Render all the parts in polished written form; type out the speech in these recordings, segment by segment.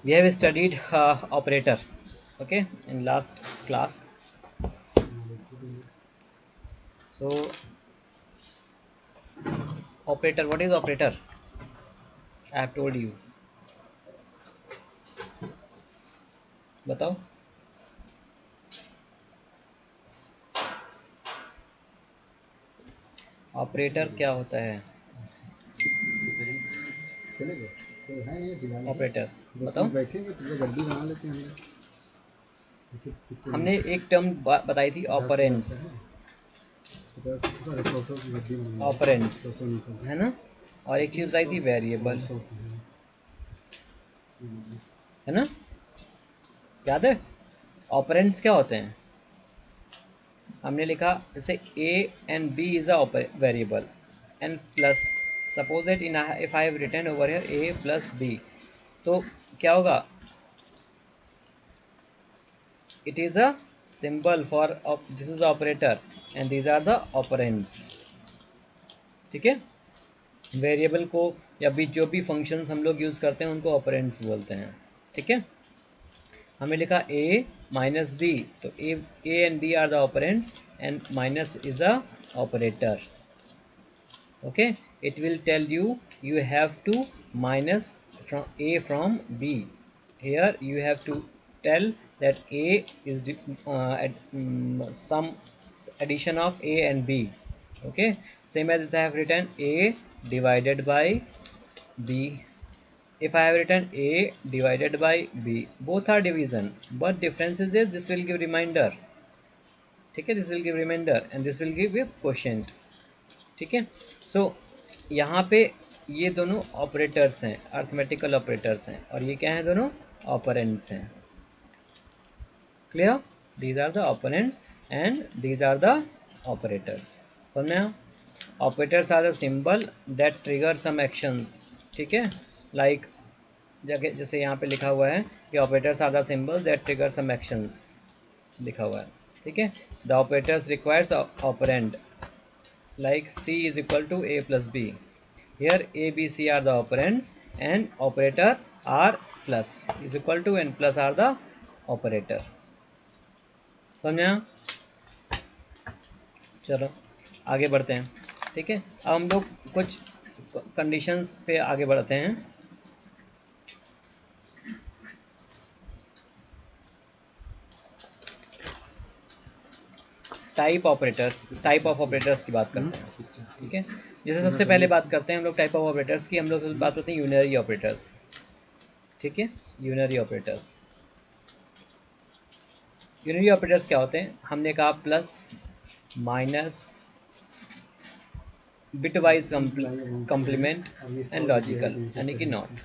We have studied operator, okay, in last class. So operator, what is operator? I have told you. बताओ. Operator क्या होता है? Operators बताओ. हमने एक टर्म बताई थी, ऑपरेंड्स. ऑपरेंड्स है ना. और एक चीज बताई थी, वेरिएबल, है ना. याद है? ऑपरेंड्स क्या होते हैं? हमने लिखा जैसे a and b is a variable and plus suppose that in if I have written over here a plus b, तो क्या होगा? It is a symbol for this is the operator and these are the operands. ठीक है. Variable को या भी जो भी फंक्शंस हम लोग यूज़ करते हैं उनको ऑपरेंड्स बोलते हैं. ठीक है. हमें लिखा a माइनस b, तो a and b are the operands and minus is a operator. Okay. It will tell you you have to minus from a from b. Here you have to tell that a is some addition of a and b. Okay, same as I have written a divided by b. If I have written a divided by b, both are division, but difference is this will give remainder. ठीक है. This will give remainder and this will give a quotient. ठीक है. So यहाँ पे ये दोनों operators हैं, arithmetical operators हैं, और ये क्या हैं? दोनों ऑपरेंड्स हैं. Clear? These are the operands and these are the operators. समझ में? Operators are the symbol that trigger some actions. ठीक है. लाइक जैसे यहाँ पे लिखा हुआ है कि operators are the symbol that trigger some actions, लिखा हुआ है. ठीक है. The operators requires operand like c is equal to a plus b. Here a, b, c are the operands and operator r plus is equal to and plus are the operator. समझा? चलो आगे बढ़ते हैं. ठीक है. अब हम लोग कुछ कंडीशंस पे आगे बढ़ते हैं. टाइप ऑफ ऑपरेटर्स की बात करते हैं. ठीक है. जैसे सबसे पहले बात करते हैं हम लोग टाइप ऑफ ऑपरेटर्स की. हम लोग बात करते हैं यूनरी ऑपरेटर्स. ठीक है. Unary operators. यूनरी ऑपरेटर्स क्या होते हैं? हमने कहा plus, minus, bit wise complement and logical, यानी कि नॉट.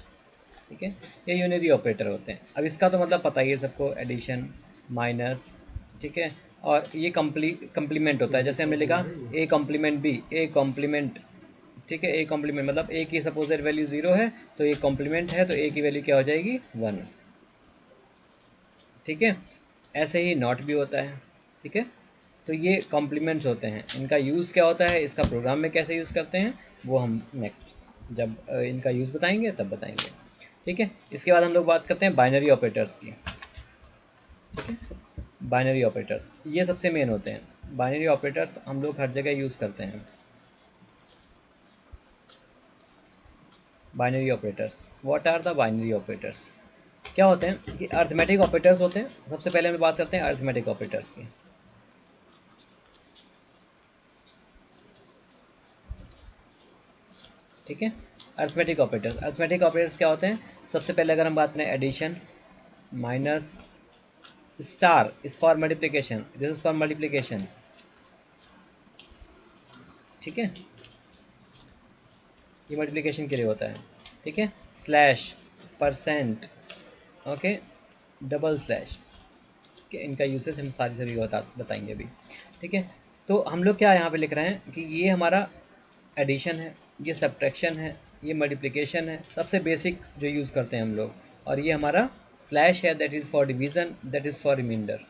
ठीक है. ये यूनरी ऑपरेटर होते हैं. अब इसका तो मतलब पता ही है सबको, एडिशन, माइनस. ठीक है. और ये कम्प्लीमेंट होता है. जैसे हमने लिखा A complement B, A complement. ठीक है. ए कॉम्प्लीमेंट मतलब ए की सपोज दैट वैल्यू 0 है तो ए कॉम्प्लीमेंट है, तो ए की वैल्यू क्या हो जाएगी? 1. ठीक है. ऐसे ही नॉट भी होता है. ठीक है. तो ये कॉम्प्लीमेंट्स होते हैं. इनका यूज़ क्या होता है, इसका प्रोग्राम में कैसे यूज़ करते हैं, वो हम नेक्स्ट जब इनका यूज़ बताएंगे तब बताएंगे. ठीक है. इसके बाद हम लोग बात करते हैं बाइनरी ऑपरेटर्स की. ठीक है. बाइनरी ऑपरेटर्स ये सबसे मेन होते हैं. बाइनरी ऑपरेटर्स हम लोग हर जगह यूज़ करते हैं. Binary operators, what are the binary operators? क्या होते हैं कि अर्थमेटिक ऑपरेटर्स होते हैं. सबसे पहले हम बात करते हैं अर्थमेटिक ऑपरेटर्स की. ठीक है. अर्थमेटिक ऑपरेटर्स क्या होते हैं? सबसे पहले अगर हम बात करें addition, minus, star is for multiplication, this is for multiplication. ठीक है. ये मल्टीप्लिकेशन के लिए होता है. ठीक है. Slash, percent, okay, double slash. ठीक है. इनका यूसेज हम सभी बताएंगे अभी. ठीक है. तो हम लोग क्या यहाँ पे लिख रहे हैं कि ये हमारा एडिशन है, ये सब्ट्रैक्शन है, ये मल्टीप्लिकेशन है, सबसे बेसिक जो यूज़ करते हैं हम लोग. और ये हमारा स्लैश है, that is for division, that is for remainder.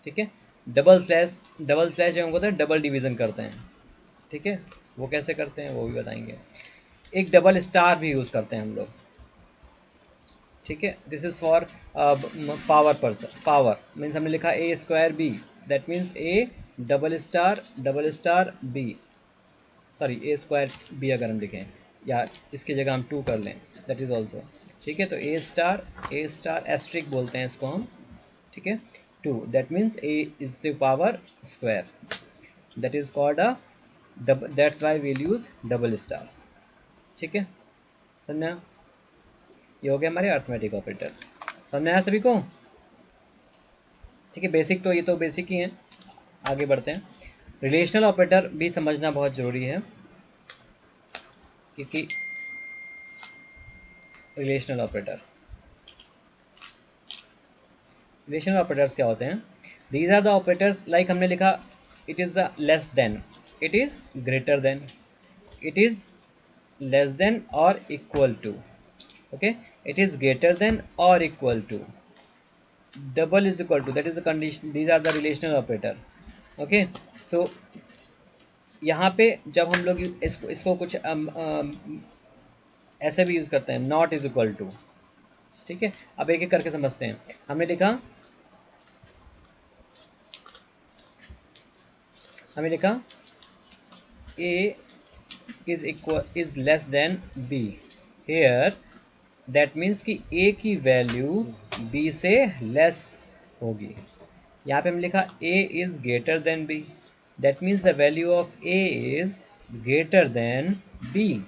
ठीक है. डबल स्लैश जो हम होता है डबल डिवीज़न करते हैं. ठीक है. वो कैसे करते हैं वो भी बताएंगे. एक डबल स्टार भी यूज़ करते हैं हम लोग, ठीक है। This is for power means हमने लिखा A square B, that means A double star B, sorry A square B अगर हम लिखें या इसकी जगह हम 2 कर लें, दैट इज़ ऑल्सो ठीक है। तो ए स्टार एस्ट्रिक बोलते हैं इसको हम, ठीक है। 2 that means A is the power square, that is called a double, that's why we'll use double star, ठीक है। समझा? ये हो गया हमारे अर्थमेटिक ऑपरेटर्स। समझ आया सभी को? ठीक है, बेसिक तो ये तो बेसिक ही हैं। आगे बढ़ते हैं। रिलेशनल ऑपरेटर भी समझना बहुत ज़रूरी है, क्योंकि रिलेशनल ऑपरेटर्स क्या होते हैं? These are the operators, like हमने लिखा it is less than, it is greater than, it is less than और equal to, okay, it is greater than or equal to, double is equal to, that is the condition, these are the relational operator, okay। so यहाँ पे जब हम लोग इसको कुछ ऐसे भी यूज़ करते हैं, नॉट इज इक्वल टू, ठीक है। अब एक एक करके समझते हैं। हमने लिखा A is less than B, here that means कि ए की वैल्यू बी से लेस होगी। यहाँ पे हमने लिखा A is greater than B, that means the value of A is greater than B.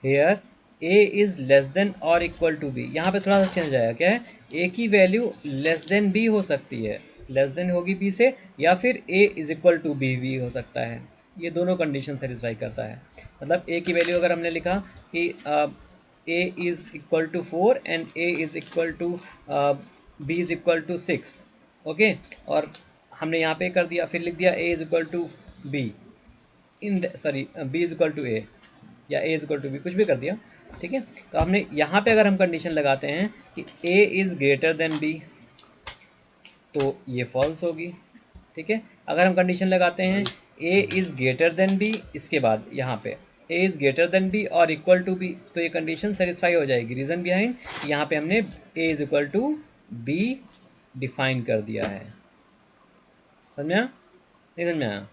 Here A is less than और equal to B, यहाँ पे थोड़ा सा चेंज आया, क्या है? ए की वैल्यू लेस देन बी हो सकती है, लेस देन होगी बी से, या फिर ए इज इक्वल टू बी भी हो सकता है। ये दोनों कंडीशन सेटिस्फाई करता है। मतलब ए की वैल्यू अगर हमने लिखा कि A is equal to 4 and A is equal to B is equal to 6, okay, और हमने यहाँ पे कर दिया, फिर लिख दिया A is equal to B in sorry B is equal to A या A is equal to B, कुछ भी कर दिया, ठीक है। तो हमने यहाँ पे अगर हम कंडीशन लगाते हैं कि A is greater than B, तो ये फॉल्स होगी, ठीक है। अगर हम कंडीशन लगाते हैं A is greater than B, इसके बाद यहाँ पे A is greater than B और इक्वल टू बी, तो ये कंडीशन सेटिस्फाई हो जाएगी। रीज़न बिहाइंड, यहाँ पे हमने A is equal to B define कर दिया है। समझ में आया? नहीं समझ में आया?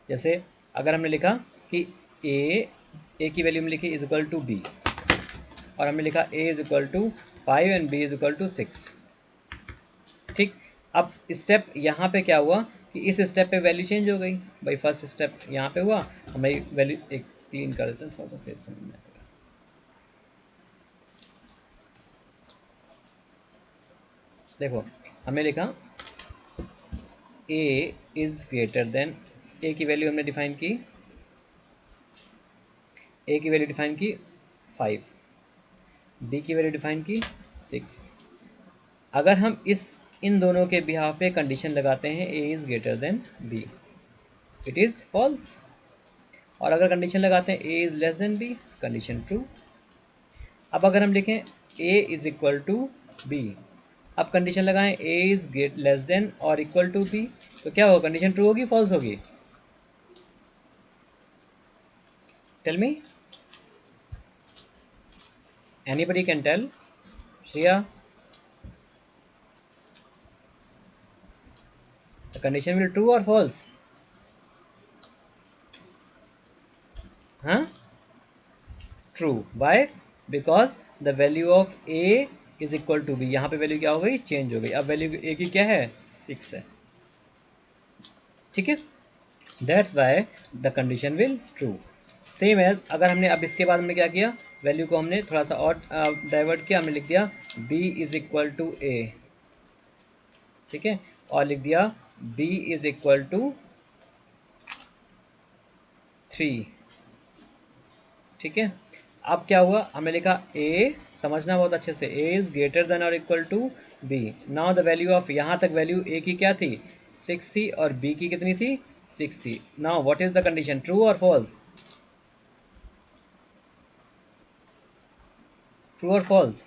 जैसे अगर हमने लिखा कि ए की वैल्यू में लिखी इज इक्वल टू बी, और हमने लिखा A is equal to 5 and B is equal to 6, ठीक। अब स्टेप यहाँ पे क्या हुआ कि इस स्टेप पे वैल्यू चेंज हो गई भाई। फर्स्ट स्टेप यहाँ पे हुआ, हमें वैल्यू एक क्लीन कर देते हैं थोड़ा सा, फिर समझ में आएगा। देखो हमने लिखा ए इज ग्रेटर देन, ए की वैल्यू हमने डिफाइन की, ए की वैल्यू डिफाइन की 5, बी की वैल्यू डिफाइन की 6। अगर हम इन दोनों के बिहाफ पे कंडीशन लगाते हैं A is greater than B, it is false. और अगर कंडीशन लगाते हैं A is less than B, condition true. अब अगर हम लिखें A is equal to B, अब कंडीशन लगाएं ए इज़ लेस देन और इक्वल टू बी, तो क्या होगा? कंडीशन ट्रू होगी फॉल्स होगी? Tell me, anybody can tell? Shreya, the condition will true or false? Huh? True. Why? Because the value of a is equal to b, यहाँ पे value क्या हो गई? चेंज हो गई। अब वैल्यू a की क्या है? 6 है, ठीक है। That's why the condition will true. Same as अगर हमने अब इसके बाद हमने क्या किया, वैल्यू को हमने थोड़ा सा और डाइवर्ट किया, हमने लिख दिया b is equal to a, ठीक है, और लिख दिया b इज इक्वल टू 3, ठीक है। अब क्या हुआ? हमने लिखा a, समझना बहुत अच्छे से, a इज ग्रेटर देन और equal to b। Now the value of, यहाँ तक वैल्यू a की क्या थी? 6 थी, और b की कितनी थी? 6 थी। Now what is the condition? True और फॉल्स? ट्रू और फॉल्स?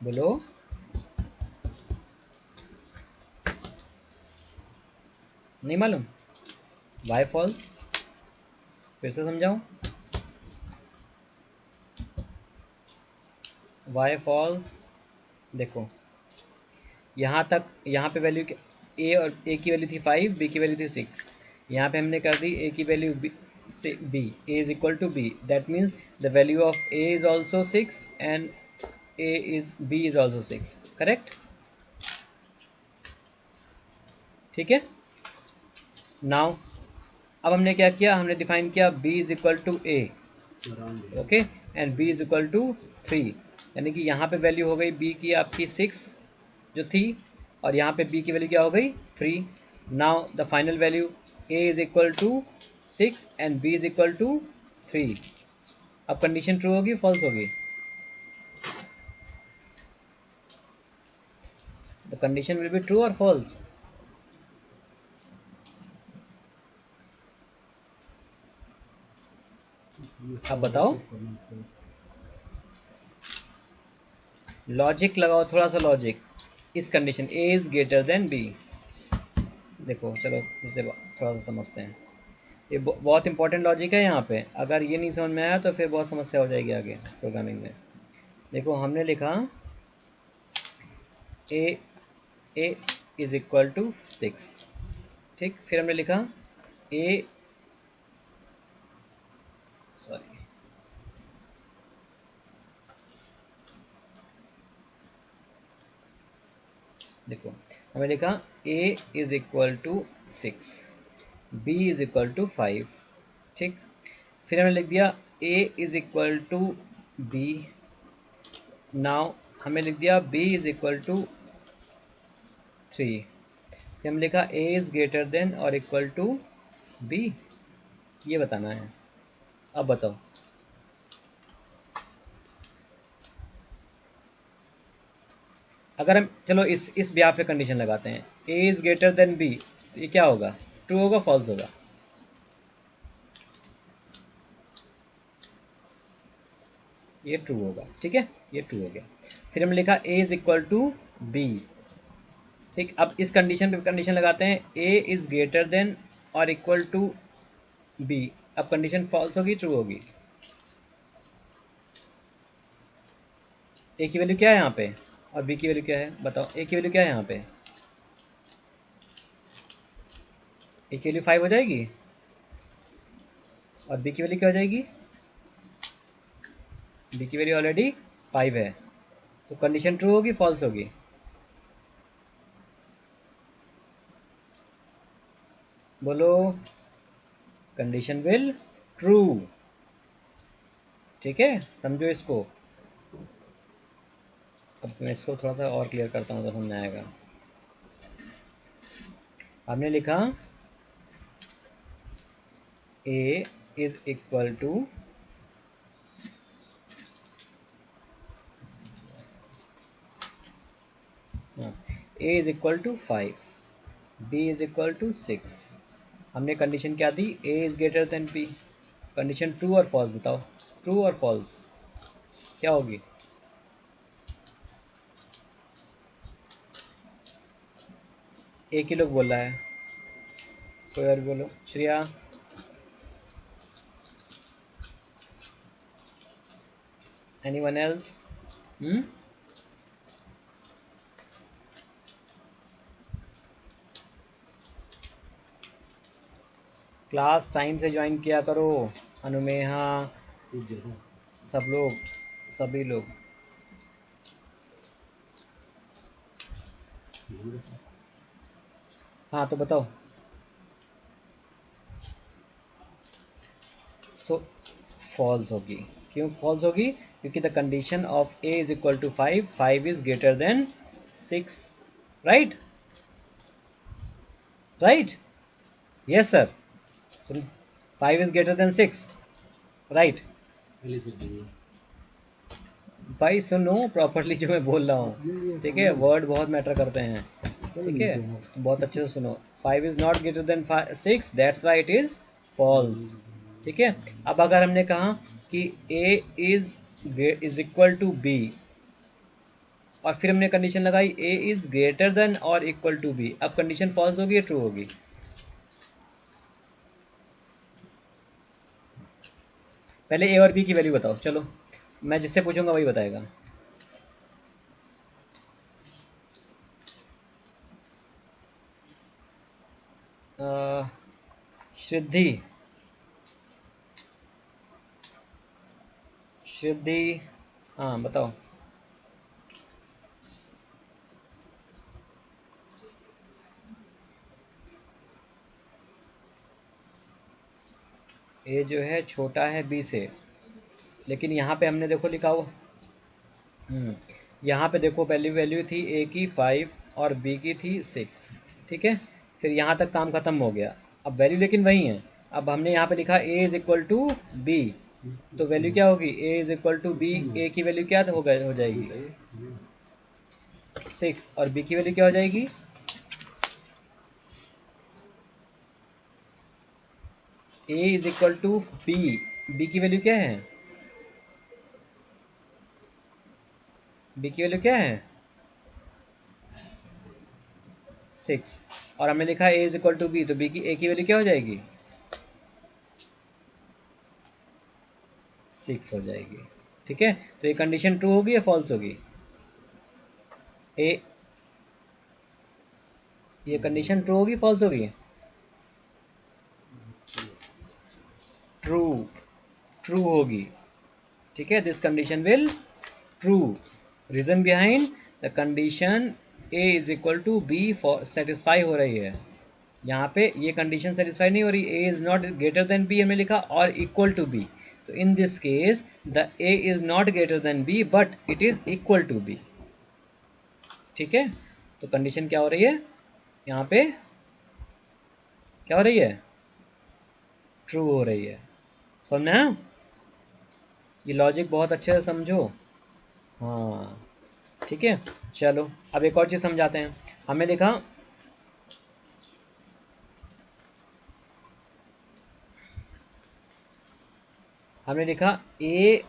बोलो। नहीं मालूम? Why false? फिर से समझाऊं? वाई फॉल्स, देखो यहाँ तक, यहाँ पे वैल्यू ए, और ए की वैल्यू थी 5, बी की वैल्यू थी 6। यहाँ पे हमने कर दी ए की वैल्यू बी से b, a is equal to b, that means the value of A is also 6 and A is b is also 6, correct? ठीक है। नाउ अब हमने क्या किया, हमने डिफाइन किया b is equal to a, okay, and b is equal to 3, यानी कि यहाँ पे वैल्यू हो गई b की आपकी 6 जो थी, और यहाँ पे b की वैल्यू क्या हो गई 3। Now the final value a is equal to 6 and b is equal to 3। अब कंडीशन ट्रू होगी फॉल्स होगी? The condition will be true और फॉल्स? अब बताओ, लॉजिक लगाओ, थोड़ा सा लॉजिक। इस condition a is greater than b, देखो चलो इससे थोड़ा सा समझते हैं। ये बहुत इंपॉर्टेंट लॉजिक है यहाँ पे, अगर ये नहीं समझ में आया तो फिर बहुत समस्या हो जाएगी आगे प्रोग्रामिंग में। देखो हमने लिखा ए इज इक्वल टू 6, ठीक, फिर हमने लिखा ए, सॉरी, देखो हमने लिखा a is equal to 6, b is equal to 5, ठीक, फिर हमने लिख दिया a is equal to b, now हमें लिख दिया b इज इक्वल टू 3, फिर हमने लिखा a इज ग्रेटर देन और इक्वल टू b, ये बताना है। अब बताओ, अगर हम चलो इस ब्याह पे कंडीशन लगाते हैं a is greater than b, तो ये क्या होगा, ट्रू होगा फॉल्स होगा? ये ट्रू होगा, ठीक है, ये ट्रू हो गया। फिर हमने लिखा a is equal to b, ठीक, अब इस कंडीशन पे कंडीशन लगाते हैं a इज ग्रेटर देन और इक्वल टू b, अब कंडीशन फॉल्स होगी ट्रू होगी? a की वैल्यू क्या है यहाँ पे और b की वैल्यू क्या है, बताओ a की वैल्यू क्या है यहाँ पे? a की वैल्यू 5 हो जाएगी और b की वैल्यू क्या हो जाएगी? b की वैल्यू ऑलरेडी 5 है, तो कंडीशन ट्रू होगी फॉल्स होगी? बोलो, कंडीशन विल ट्रू, ठीक है, समझो इसको। अब मैं इसको थोड़ा सा और क्लियर करता हूँ तो समझ में आएगा। हमने लिखा a is equal to a is equal to 5, b is equal to 6, हमने कंडीशन क्या दी, a is greater than b, condition true और फॉल्स बताओ, ट्रू और फॉल्स क्या होगी? एक ही लोग बोल रहा है, कोई और बोलो, Shreya, anyone else? Class time से ज्वाइन किया करो, अनुमेहा, सब लोग, सभी लोग। हाँ तो बताओ, सो फॉल्स होगी, क्यों फॉल्स होगी? क्योंकि the condition of a is equal to 5, 5 is greater than 6, right? Right, yes sir, 5 is greater than 6, right? भाई सुनो प्रॉपरली जो मैं बोल रहा हूँ, ठीक है, वर्ड बहुत मैटर करते हैं, ठीक है, बहुत अच्छे से सुनो। 5 is not greater than 6, that's why it is false, ठीक है। अब अगर हमने कहा कि a is equal to b और फिर हमने कंडीशन लगाई a इज ग्रेटर देन और इक्वल टू b, अब कंडीशन फॉल्स होगी या ट्रू होगी? पहले ए और बी की वैल्यू बताओ। चलो मैं जिससे पूछूंगा वही बताएगा। श्रिद्धि, श्रिद्धि, हाँ बताओ। ए जो है छोटा है बी से, लेकिन यहाँ पे हमने देखो लिखा हुआ, हम्म, यहाँ पे देखो पहली वैल्यू थी ए की 5 और बी की थी 6, ठीक है। फिर यहाँ तक काम खत्म हो गया। अब वैल्यू लेकिन वही है। अब हमने यहाँ पे लिखा A is equal to B, तो वैल्यू क्या होगी, ए इज इक्वल टू बी, ए की वैल्यू क्या हो जाएगी 6, और बी की वैल्यू क्या हो जाएगी, A is equal to B, B की वैल्यू क्या है, बी की वैल्यू क्या है 6, और हमने लिखा A is equal to B, तो बी की ए की वैल्यू क्या हो जाएगी 6 हो जाएगी, ठीक है। तो ये कंडीशन ट्रू होगी या फॉल्स होगी, ए, ये कंडीशन ट्रू होगी फॉल्स होगी, ट्रू, ट्रू होगी, ठीक है। This condition will true, reason behind the condition a is equal to b for satisfy हो रही है। यहाँ पे ये कंडीशन सेटिस्फाई नहीं हो रही, A is not greater than B हमने लिखा और इक्वल टू बी, तो in this case the A is not greater than B but it is equal to B, ठीक है। तो कंडीशन क्या हो रही है यहाँ पे, क्या हो रही है, ट्रू हो रही है। समझना, ये लॉजिक बहुत अच्छे से समझो, हाँ ठीक है। चलो अब एक और चीज़ समझाते हैं। हमें लिखा, हमने लिखा ए,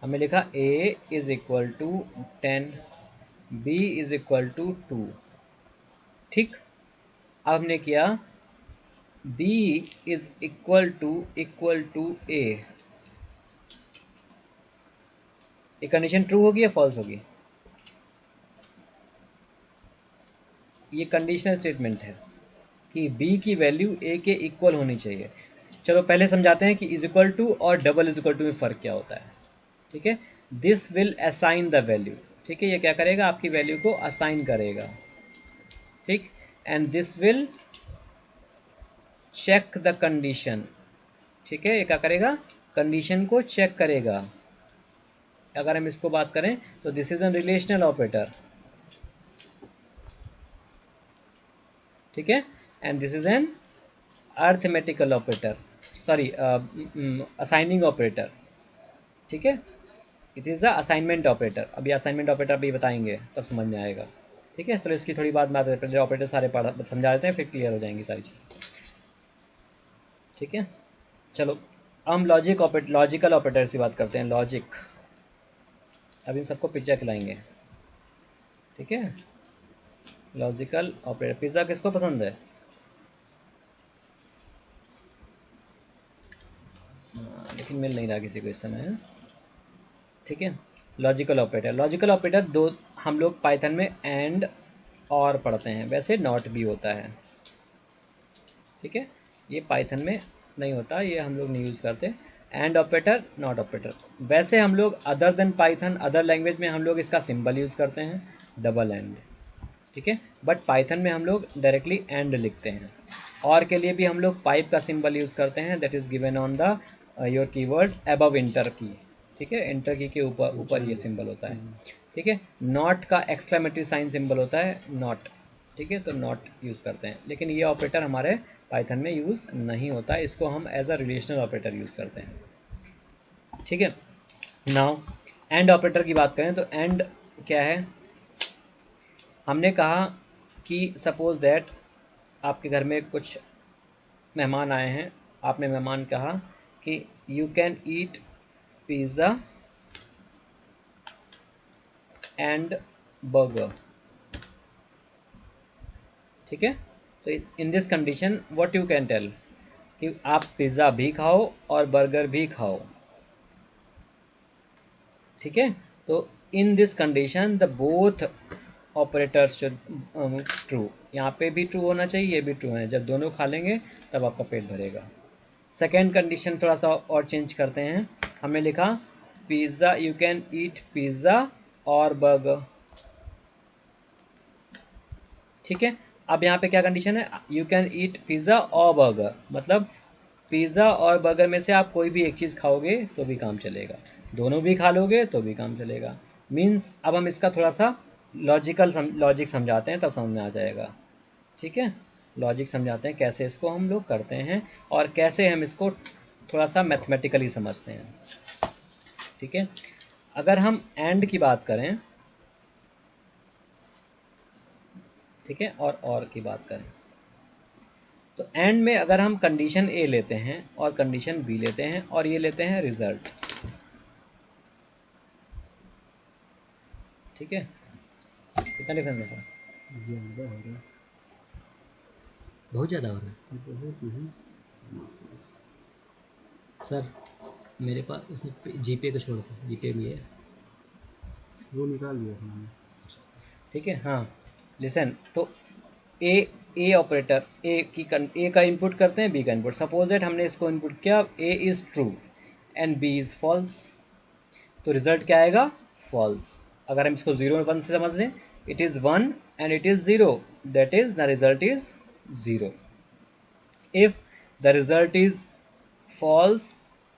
हमने लिखा A is equal to 10, B is equal to 2, ठीक। अब हमने किया B is equal to A, ये कंडीशन ट्रू होगी या फॉल्स होगी, ये कंडीशनल स्टेटमेंट है कि बी की वैल्यू ए के इक्वल होनी चाहिए। चलो पहले समझाते हैं कि इज इक्वल टू और डबल इज इक्वल टू में फ़र्क क्या होता है, ठीक है। This will assign the value, ठीक है, ये क्या करेगा आपकी वैल्यू को असाइन करेगा, ठीक। And this will check the condition, ठीक है, ये क्या करेगा कंडीशन को चेक करेगा। अगर हम इसको बात करें तो this is an relational operator, ठीक है, and this is an arithmetical operator, sorry assigning operator, ठीक है। It is the assignment operator, अभी असाइनमेंट ऑपरेटर अभी बताएंगे तब समझ में आएगा, ठीक है। चलो इसकी थोड़ी बात पहले ऑपरेटर सारे पढ़ा समझा देते हैं, फिर क्लियर हो जाएंगी सारी चीज़, ठीक है। चलो हम लॉजिकल ऑपरेटर से बात करते हैं, लॉजिक। अब इन सबको पिज्ज़ा खिलाएंगे, ठीक है। लॉजिकल ऑपरेटर, पिज़्ज़ा किसको पसंद है, लेकिन मिल नहीं रहा किसी को इस समय, ठीक है। लॉजिकल ऑपरेटर, लॉजिकल ऑपरेटर दो हम लोग पाइथन में एंड और पढ़ते हैं, वैसे नॉट भी होता है, ठीक है। ये पाइथन में नहीं होता, ये हम लोग नहीं यूज़ करते एंड ऑपरेटर, नॉट ऑपरेटर। वैसे हम लोग other than Python, other language में हम लोग इसका सिंबल यूज़ करते हैं डबल एंड, ठीक है। बट पाइथन में हम लोग डायरेक्टली एंड लिखते हैं। और के लिए भी हम लोग पाइप का सिंबल यूज़ करते हैं, that is given on the your keyword above inter की, ठीक है। इंटर की के ऊपर ऊपर ये सिंबल होता है, ठीक है। नॉट का एक्सक्लेमेटरी साइन सिंबल होता है नॉट, ठीक है, तो नॉट यूज़ करते हैं। लेकिन ये ऑपरेटर हमारे पाइथन में यूज़ नहीं होता, इसको हम as a relational operator use करते हैं, ठीक है। नाउ एंड ऑपरेटर की बात करें तो एंड क्या है, हमने कहा कि सपोज दैट आपके घर में कुछ मेहमान आए हैं, आपने मेहमान कहा कि you can eat pizza and burger, ठीक है। तो in this condition what you can tell कि आप पिज़्ज़ा भी खाओ और बर्गर भी खाओ, ठीक है। तो in this condition the both operators should true, यहाँ पे भी ट्रू होना चाहिए, ये भी ट्रू है। जब दोनों खा लेंगे तब आपका पेट भरेगा। सेकेंड कंडीशन थोड़ा सा और चेंज करते हैं। हमने लिखा pizza, you can eat pizza और बर्गर, ठीक है। अब यहाँ पे क्या कंडीशन है, यू कैन ईट पिज़्ज़ा और बर्गर, मतलब पिज़्ज़ा और बर्गर में से आप कोई भी एक चीज़ खाओगे तो भी काम चलेगा, दोनों भी खा लोगे तो भी काम चलेगा। मीन्स अब हम इसका थोड़ा सा लॉजिक समझाते हैं, तब समझ में आ जाएगा, ठीक है। लॉजिक समझाते हैं कैसे इसको हम लोग करते हैं और कैसे हम इसको थोड़ा सा मैथमेटिकली समझते हैं, ठीक है। अगर हम एंड की बात करें, ठीक है, और की बात करें, तो एंड में अगर हम कंडीशन ए लेते हैं और कंडीशन बी लेते हैं और ये लेते हैं रिजल्ट, ठीक है। कितना डिफरेंस देखा, ज़्यादा हो रहा है, बहुत ज़्यादा हो रहा है बहुत नहीं। सर। मेरे पास उसमें जीपे को छोड़ दो, जीपे भी है, वो निकाल दिया था मैंने। ठीक है। हाँ, लिसन, तो ए ऑपरेटर ए का इनपुट करते हैं बी का इनपुट। सपोज दैट हमने इसको इनपुट किया a is true and b is false, तो रिजल्ट क्या आएगा, फॉल्स। अगर हम इसको 0 और 1 से समझ लें, it is 1 and it is 0, that is the result is 0। If the result is false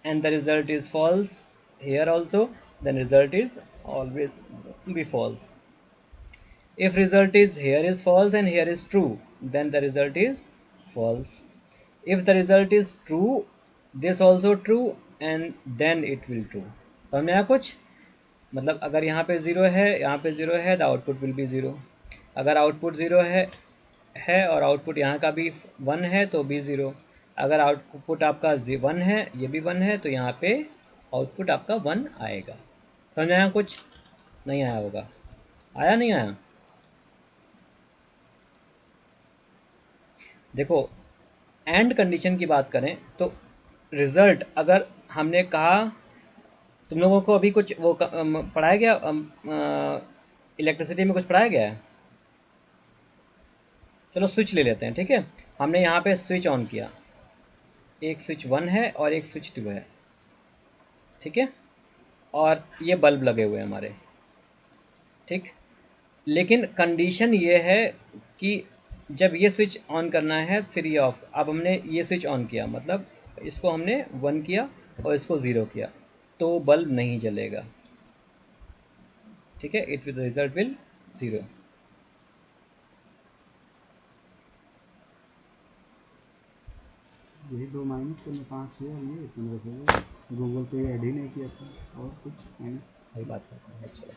and the result is false here also, then result is always be false. If result is here is false and here is true, then the result is false. If the result is true, this also true, and then it will true. समझ में आया कुछ, मतलब अगर यहाँ पे zero है, यहाँ पे ज़ीरो है, the output will be zero. अगर आउटपुट ज़ीरो है और आउटपुट यहाँ का भी 1 है तो भी ज़ीरो। अगर आउटपुट आपका 1 है, ये भी 1 है, तो यहाँ पे आउटपुट आपका 1 आएगा। समझ में आया कुछ, नहीं आया होगा, आया नहीं आया। देखो, एंड कंडीशन की बात करें तो रिजल्ट, अगर हमने कहा, तुम लोगों को अभी कुछ वो पढ़ाया गया, इलेक्ट्रिसिटी में कुछ पढ़ाया गया है। चलो स्विच ले लेते हैं, ठीक है। हमने यहाँ पे स्विच ऑन किया, एक स्विच 1 है और एक स्विच 2 है, ठीक है, और ये बल्ब लगे हुए हैं हमारे, ठीक। लेकिन कंडीशन ये है कि जब ये स्विच ऑन करना है फिर ये ऑफ। अब हमने ये स्विच ऑन किया, मतलब इसको हमने 1 किया और इसको 0 किया, तो बल्ब नहीं जलेगा, ठीक है। It will result will 0। यही 2 माइनस करना 5 है, ये 15 गूगल पे ऐड ही नहीं किया था, और कुछ माइनस। वही बात करते हैं, चलो,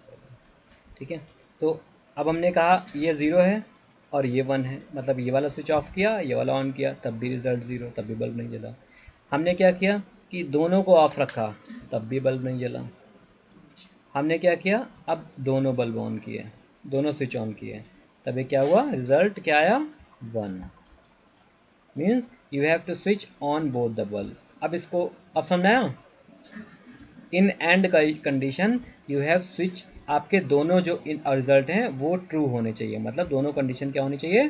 ठीक है। तो अब हमने कहा ये 0 है और ये 1 है, मतलब ये वाला स्विच ऑफ किया, ये वाला ऑन किया, तब भी रिजल्ट 0, तब भी बल्ब नहीं जला। हमने क्या किया कि दोनों को ऑफ रखा, तब भी बल्ब नहीं जला। हमने क्या किया, अब दोनों बल्ब ऑन किए, दोनों स्विच ऑन किए, तभी क्या हुआ, रिजल्ट क्या आया, 1। Means you have to switch on both the bulb. अब इसको अब समझाया, इन एंड का कंडीशन यू हैव स्विच, आपके दोनों जो इन रिजल्ट हैं वो ट्रू होने चाहिए, मतलब दोनों कंडीशन क्या होनी चाहिए,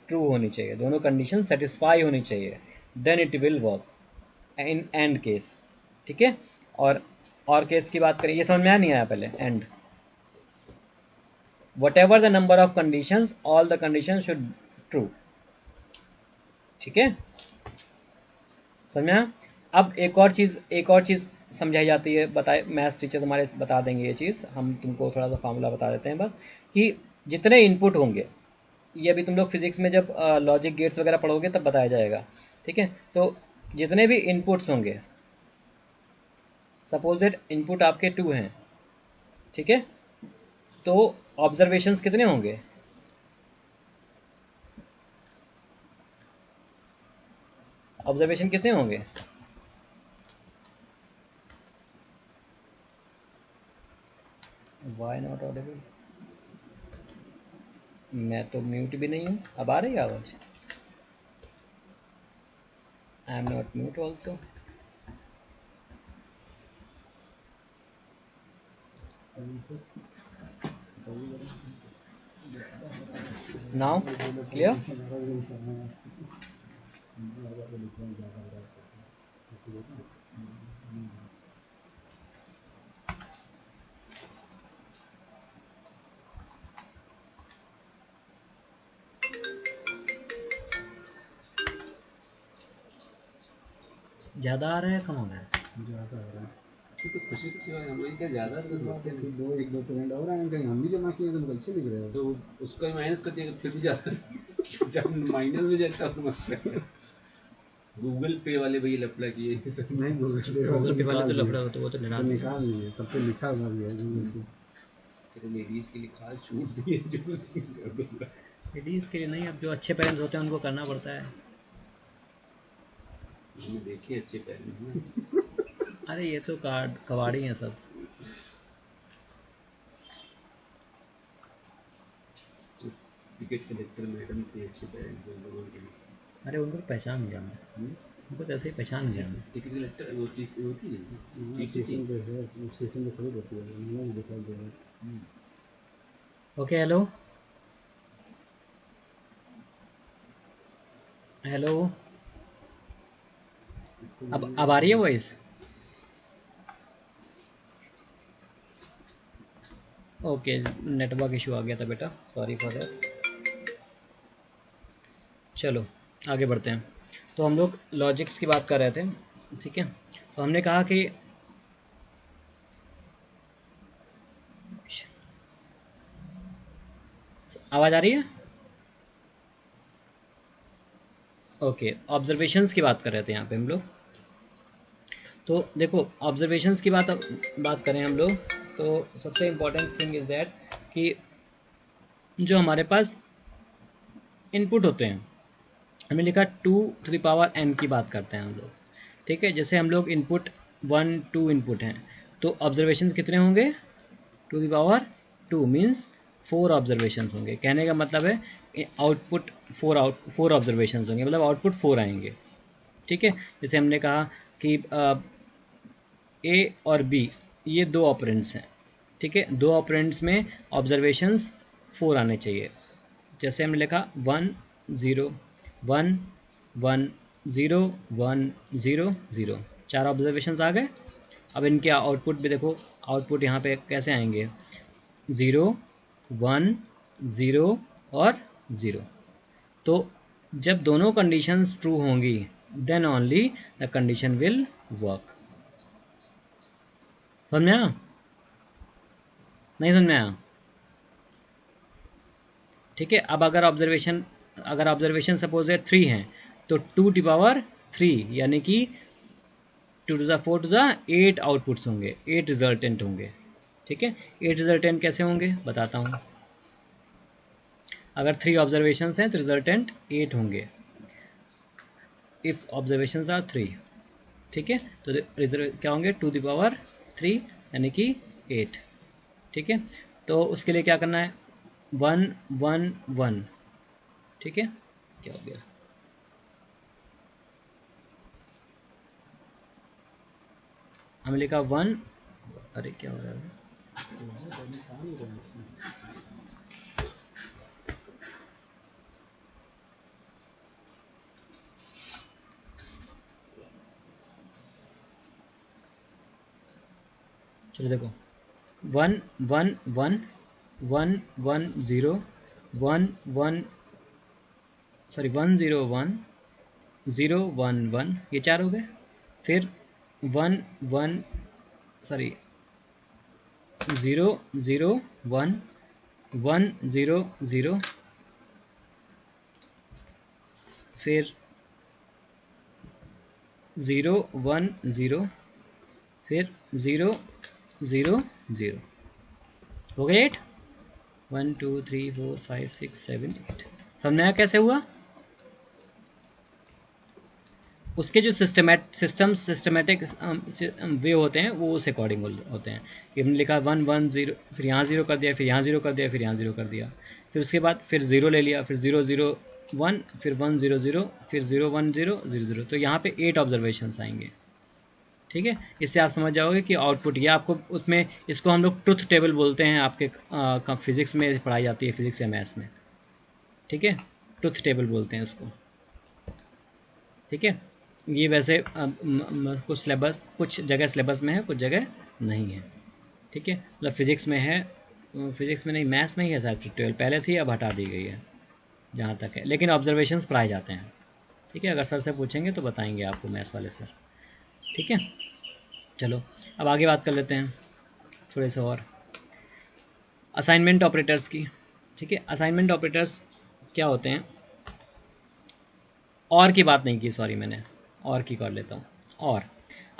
ट्रू होनी चाहिए, दोनों कंडीशन सेटिस्फाई होनी चाहिए, then it will work in and case, ठीक है। और केस की बात करें, ये समझ में आया नहीं आया पहले, and whatever the number of conditions, all the conditions should true, ठीक है, समझ में आया। अब एक और चीज़ समझाई जाती है, बताए मैथ्स टीचर तुम्हारे बता देंगे ये चीज़, हम तुमको थोड़ा सा फार्मूला बता देते हैं बस, कि जितने इनपुट होंगे, ये अभी तुम लोग फिजिक्स में जब लॉजिक गेट्स वगैरह पढ़ोगे तब बताया जाएगा, ठीक है। तो जितने भी इनपुट्स होंगे, सपोज दैट इनपुट आपके 2 हैं, ठीक है, तो ऑब्जर्वेशंस कितने होंगे, ऑब्जर्वेशन कितने होंगे, वाई नॉट ऑडिबल, मैं तो म्यूट भी नहीं हूँ। अब आ रही है आवाज़? I am not mute also. Now clear? ज़्यादा आ रहा है, कम हो रहा है? ज़्यादा आ रहा है। तो खुशी खुशी हो हम लोग क्या ज़्यादा तो समस्या नहीं। दो एक दो पेमेंट और आए कहीं हम भी जमा किए तो अच्छे दिख रहे हो। तो उसका माइनस कर दिया फिर भी ज़्यादा जब माइनस में जाता समझते हैं। गूगल पे वाले भैया लफड़ा किए नहीं गूगल पे वाले तो लफड़ा होता, वो तो तो लड़ा दिया। निकाल लिए, सबसे लिखा हुआ भी है गूगल पे। तेरे लेडीज़ के लिए खास छूट दी है जो उसमें कर दूंगा। लेडीज़ के लिए नहीं, अब जो अच्छे पेरेंट्स होते हैं उनको करना पड़ता है। मैंने देखे अच्छे पैर अरे ये तो कार्ड कबाड़ी हैं सब। टिकट कलेक्टर मैडम के अच्छे पैर लोगों के लिए। अरे उनको तो पहचान नहीं जाना, उनको तो ऐसे ही पहचान नहीं जाना। टिकट कलेक्टर वो चीज़ होती है स्टेशन पे है, स्टेशन पे खड़ी रहती है, नहीं दिखाई दे रहा है। ओके, हेलो हेलो, अब आ रही है वॉइस? ओके, नेटवर्क इशू आ गया था बेटा, सॉरी फॉर दैट। चलो आगे बढ़ते हैं। तो हम लोग लॉजिक्स की बात कर रहे थे, ठीक है। तो हमने कहा कि आवाज़ आ रही है? ओके, ऑब्जर्वेशंस की बात कर रहे थे यहाँ पे हम लोग। तो देखो, ऑब्जर्वेशंस की बात करें हम लोग, तो सबसे इम्पोर्टेंट थिंग इज़ दैट कि जो हमारे पास इनपुट होते हैं, हमने लिखा 2n की बात करते हैं हम लोग, ठीक है। जैसे हम लोग इनपुट 1 2 इनपुट हैं, तो ऑब्जर्वेशंस कितने होंगे? 2 मीन्स 4 ऑब्जर्वेशंस होंगे। कहने का मतलब है आउटपुट 4 ऑब्जर्वेशंस होंगे, मतलब आउटपुट 4 आएंगे, ठीक है। जैसे हमने कहा कि ए और बी ये 2 ऑपरेंड्स हैं, ठीक है। 2 ऑपरेंड्स में ऑब्जर्वेशंस 4 आने चाहिए। जैसे हमने लिखा 1 0 1 1 0 1 0 0, 4 ऑब्जर्वेशंस आ गए। अब इनके आउटपुट भी देखो, आउटपुट यहाँ पे कैसे आएंगे? 0 1 0 और 0। तो जब दोनों कंडीशंस ट्रू होंगी, then only the condition will work. समझ में आया? नहीं समझ में आया? ठीक है। अब अगर ऑब्जर्वेशन सपोज है 3 हैं, तो 2^3 यानी कि 2^4 आउटपुट्स होंगे, 8 रिजल्टेंट होंगे, ठीक है। 8 रिजल्टेंट कैसे होंगे बताता हूँ। अगर 3 ऑब्जर्वेशंस हैं तो रिजल्टेंट 8 होंगे, इफ़ ऑब्जर्वेशंस आर 3, ठीक है। तो क्या होंगे? 2^3 यानी कि 8, ठीक है। तो उसके लिए क्या करना है? 1 1 1, ठीक है। क्या हो गया? हमने लिखा 1, अरे क्या हो रहा है? चलो देखो, 1 1 1 1 1 0 1 1 सॉरी 1 0 1 0 1 1, ये 4 हो गए। फिर 1 1 सॉरी 0 0 1 1 0 0, फिर 0 1 0, फिर 0 0 0, हो गए 8। 1 2 3 4 5 6 7 8। समझ में आया कैसे हुआ? उसके जो सिस्टमेटिक वे होते हैं वो उस अकॉर्डिंग होते हैं कि हमने लिखा 1 1 0, फिर यहाँ 0 कर दिया, फिर यहाँ 0 कर दिया, फिर यहाँ 0 कर दिया, फिर उसके बाद फिर 0 ले लिया, फिर 0 0 1, फिर 1 0 0, फिर 0 1 0 0 0, तो यहाँ पे 8 ऑब्जर्वेशंस आएंगे। ठीक है, इससे आप समझ जाओगे कि आउटपुट ये आपको उसमें, इसको हम लोग ट्रुथ टेबल बोलते हैं, आपके फिज़िक्स में पढ़ाई जाती है, फिज़िक्स या मैथ्स में। ठीक है, ट्रुथ टेबल बोलते हैं उसको। ठीक है, ये वैसे कुछ जगह सिलेबस में है, कुछ जगह नहीं है। ठीक है, मतलब फिज़िक्स में है, फिज़िक्स में नहीं, मैथ्स में ही है शायद ट्रुथ टेबल, पहले थी अब हटा दी गई है जहाँ तक है, लेकिन ऑब्जर्वेशंस पढ़ाए जाते हैं। ठीक है, अगर सर से पूछेंगे तो बताएंगे आपको मैथ्स वाले सर। ठीक है, चलो अब आगे बात कर लेते हैं थोड़े से और असाइनमेंट ऑपरेटर्स की। ठीक है, असाइनमेंट ऑपरेटर्स क्या होते हैं, और की बात नहीं की, सॉरी मैंने और की कर लेता हूँ। और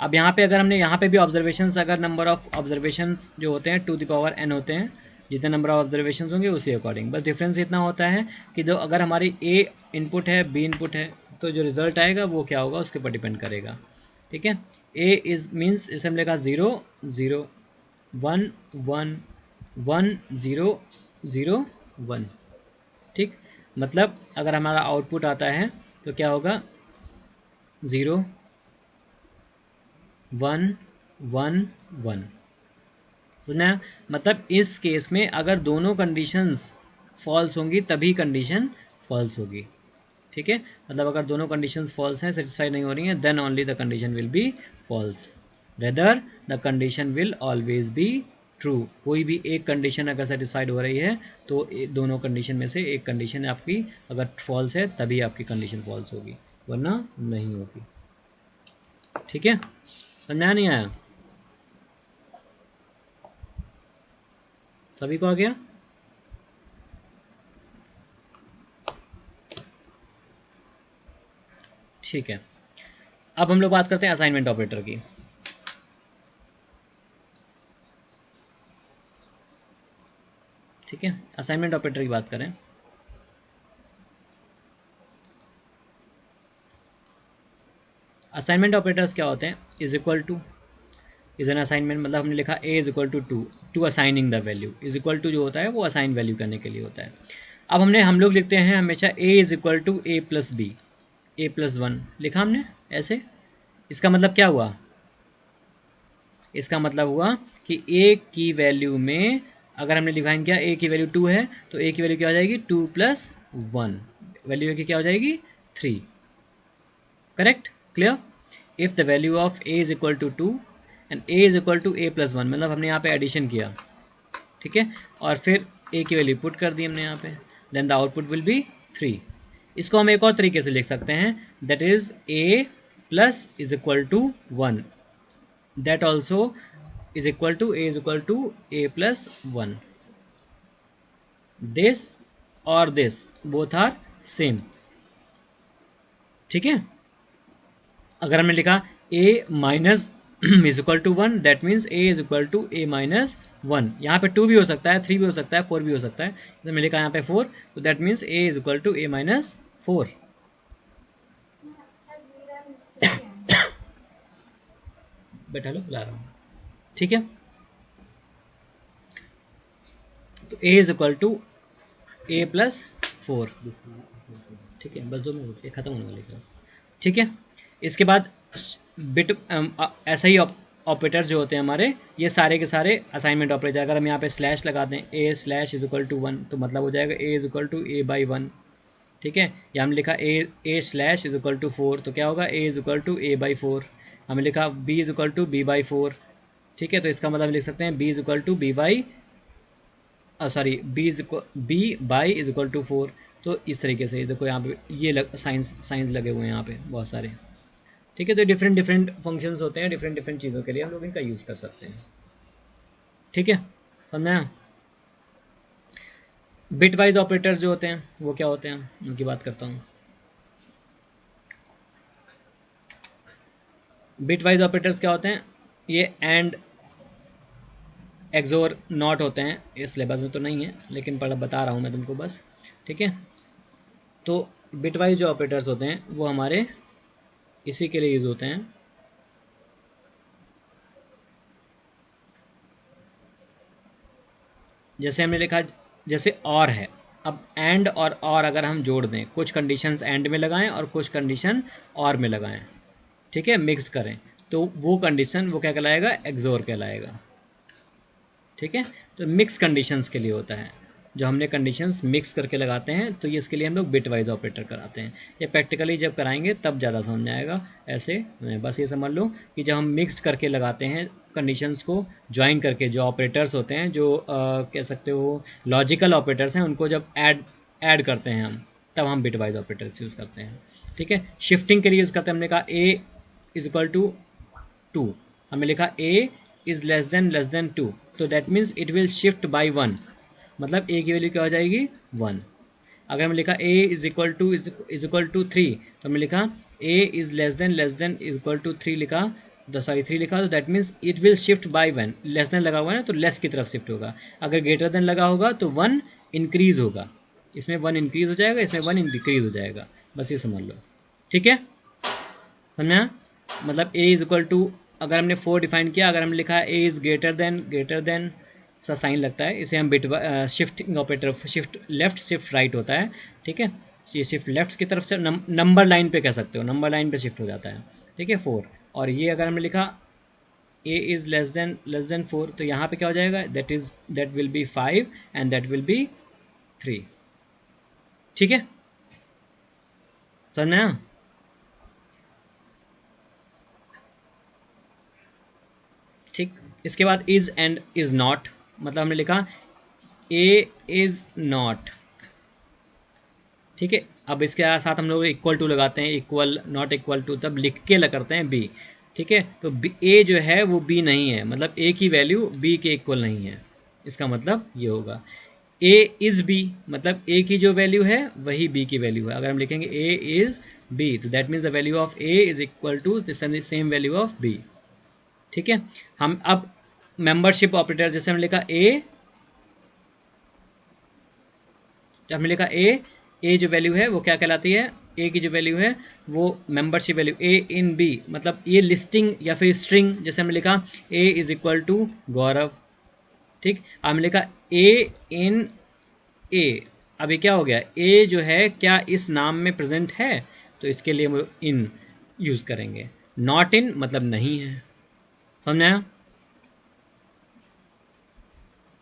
अब यहाँ पे अगर हमने यहाँ पे भी ऑब्जर्वेशंस, अगर नंबर ऑफ ऑब्जर्वेशंस जो होते हैं टू द पावर n होते हैं, जितने नंबर ऑफ ऑब्जर्वेशंस होंगे उसी अकॉर्डिंग, बस डिफरेंस इतना होता है कि जो अगर हमारी a इनपुट है, b इनपुट है, तो जो रिजल्ट आएगा वो क्या होगा उसके ऊपर डिपेंड करेगा। ठीक है, a इज मीन्स इसे हम लेगा 0 0 1 1 1 0 0 1। ठीक, मतलब अगर हमारा आउटपुट आता है तो क्या होगा 0 1 1 1। सुना, मतलब इस केस में अगर दोनों कंडीशंस फॉल्स होंगी तभी कंडीशन फॉल्स होगी। ठीक है, मतलब अगर दोनों कंडीशंस फॉल्स हैं, सेटिस्फाई नहीं हो रही हैं, then only the condition will be false, rather the condition will always be true. कोई भी एक कंडीशन अगर सेटिस्फाइड हो रही है तो दोनों कंडीशन में से एक कंडीशन आपकी अगर फॉल्स है तभी आपकी कंडीशन फॉल्स होगी, वरना नहीं होगी। ठीक है, समझा नहीं आया? सभी को आ गया? ठीक है, अब हम लोग बात करते हैं असाइनमेंट ऑपरेटर की। ठीक है, असाइनमेंट ऑपरेटर की बात करें। असाइनमेंट ऑपरेटर्स क्या होते हैं, is equal to is an assignment, मतलब हमने लिखा A is equal to to assigning the value, is equal to जो होता है वो असाइन वैल्यू करने के लिए होता है। अब हम लोग लिखते हैं हमेशा A is equal to A plus B, A plus 1 लिखा हमने ऐसे। इसका मतलब क्या हुआ, इसका मतलब हुआ कि ए की वैल्यू में अगर हमने डिफाइन किया ए की वैल्यू 2 है तो ए की वैल्यू क्या हो जाएगी 2 प्लस 1, वैल्यू ए की क्या हो जाएगी 3। Correct, clear. If the value of A is equal to 2 and A is equal to A plus 1, मतलब हमने यहाँ पे एडिशन किया। ठीक है, और फिर ए की वैल्यू पुट कर दी हमने यहाँ पे, then the output will be 3। इसको हम एक और तरीके से लिख सकते हैं, that is A plus is equal to 1, that also is equal to A is equal to A plus 1। This और दिस बोथ आर सेम। ठीक है, अगर हमने लिखा A minus is equal to 1, that means A is equal to A minus 1। यहाँ पे 2 भी हो सकता है, 3 भी हो सकता है, 4 भी हो सकता है, तो मैंने लिखा यहाँ पे 4, तो that means A is equal to A minus 4। बैठा लो, बुला रहा हूँ। ठीक है, तो A is equal to A plus 4। ठीक है, बस 2 मिनट रुकिए, खत्म होने वाली क्लास। ठीक है, इसके बाद बिट ऐसा ही ऑपरेटर जो होते हैं हमारे, ये सारे के सारे असाइनमेंट ऑपरेटर। अगर हम यहाँ पे स्लैश लगा दें, A slash is equal to 1, तो मतलब हो जाएगा A is equal to A by 1। ठीक है, या हम लिखा A slash is equal to 4, तो क्या होगा A is equal to A by 4। हमने लिखा B is equal to B by 4। ठीक है, तो इसका मतलब लिख सकते हैं B is equal to B by sorry B by is equal to 4। तो इस तरीके से देखो यहाँ पे ये साइंस लगे हुए हैं यहाँ पे बहुत सारे। ठीक है, तो डिफरेंट फंक्शंस होते हैं, डिफरेंट चीज़ों के लिए हम लोग इनका यूज़ कर सकते हैं। ठीक है, समझा। बिट वाइज ऑपरेटर्स जो होते हैं वो क्या होते हैं, उनकी बात करता हूँ। बिट वाइज ऑपरेटर्स क्या होते हैं, ये एंड एक्सोर नॉट होते हैं, इस सिलेबस में तो नहीं है लेकिन बता रहा हूँ मैं तुमको बस। ठीक है, तो बिट वाइज जो ऑपरेटर्स होते हैं वो हमारे इसी के लिए यूज़ होते हैं। जैसे हमने लिखा, जैसे और है, अब एंड और अगर हम जोड़ दें, कुछ कंडीशंस एंड में लगाएं और कुछ कंडीशन और में लगाएं, ठीक है, मिक्स करें, तो वो कंडीशन वो क्या कहलाएगा, एक्सोर कहलाएगा। ठीक है, तो मिक्स कंडीशंस के लिए होता है, जो हमने कंडीशंस मिक्स करके लगाते हैं, तो ये इसके लिए हम लोग बिट वाइज ऑपरेटर कराते हैं। ये प्रैक्टिकली जब कराएंगे तब ज़्यादा समझ में आएगा। ऐसे बस ये समझ लो कि जब हम मिक्स्ड करके लगाते हैं कंडीशंस को ज्वाइन करके, जो ऑपरेटर्स होते हैं, जो कह सकते हो लॉजिकल ऑपरेटर्स हैं, उनको जब ऐड करते हैं हम, तब हम बिट वाइज ऑपरेटर्स यूज़ करते हैं। ठीक है, शिफ्टिंग के लिए यूज़ करते हैं। हमने कहा ए इज इक्वल टू 2, हमने लिखा ए इज़ लेस देन 2, तो that means it will shift by 1, मतलब ए की वैल्यू क्या हो जाएगी 1। अगर हमने लिखा ए इज इक्वल टू 3, तो हमने लिखा a is less than equal to 3 लिखा, सॉरी 3 लिखा, तो that means it will shift by 1। Less than लगा हुआ है ना, तो लेस की तरफ शिफ्ट होगा। अगर ग्रेटर देन लगा होगा तो 1 इंक्रीज़ होगा, इसमें 1 इंक्रीज़ हो जाएगा, इसमें 1 डिक्रीज़ हो जाएगा। बस ये समझ लो। ठीक है, समझा? मतलब ए इज इक्वल टू, अगर हमने 4 डिफाइन किया, अगर हमने लिखा ए इज़ ग्रेटर देन सा साइन लगता है, इसे हम bit shifting operator, shift left shift right होता है। ठीक है, ये शिफ्ट लेफ्ट की तरफ से नंबर लाइन पे कह सकते हो, नंबर लाइन पे शिफ्ट हो जाता है। ठीक है, 4, और ये अगर हमने लिखा ए इज़ लेस देन 4, तो यहाँ पे क्या हो जाएगा, that will be 5 and that will be 3। ठीक है, समझ में आया? ठीक, इसके बाद इज़ एंड इज़ नॉट, मतलब हमने लिखा ए इज़ नॉट। ठीक है, अब इसके साथ हम लोग इक्वल टू लगाते हैं, इक्वल नॉट इक्वल टू, तब लिख के करते हैं बी। ठीक है, तो ए जो है वो बी नहीं है, मतलब ए की वैल्यू बी के इक्वल नहीं है, इसका मतलब ये होगा। ए इज़ बी, मतलब ए की जो वैल्यू है वही बी की वैल्यू है। अगर हम लिखेंगे ए इज़ बी, तो that means the value of A is equal to the same value of b. ठीक है, हम अब मेंबरशिप ऑपरेटर, जैसे हमने लिखा हमने लिखा ए जो वैल्यू है वो क्या कहलाती है, ए की जो वैल्यू है वो membership value, A in B, मतलब ये लिस्टिंग या फिर स्ट्रिंग, जैसे हमने लिखा ए इज इक्वल टू गौरव। ठीक, हमने लिखा ए इन ए, अभी क्या हो गया, ए जो है क्या इस नाम में प्रेजेंट है, तो इसके लिए हम इन यूज़ करेंगे। नॉट इन मतलब नहीं है, समझ आया?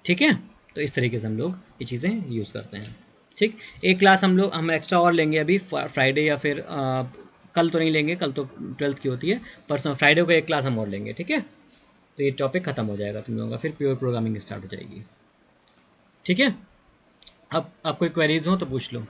ठीक है, तो इस तरीके से हम लोग ये चीज़ें यूज़ करते हैं। ठीक, एक क्लास हम एक्स्ट्रा और लेंगे अभी फ्राइडे, या फिर कल तो नहीं लेंगे, कल तो 12th की होती है, परसों फ्राइडे को एक क्लास हम और लेंगे। ठीक है, तो ये टॉपिक ख़त्म हो जाएगा तुम लोगों का, फिर प्योर प्रोग्रामिंग स्टार्ट हो जाएगी। ठीक है, अब कोई क्वेरीज हो तो पूछ लो।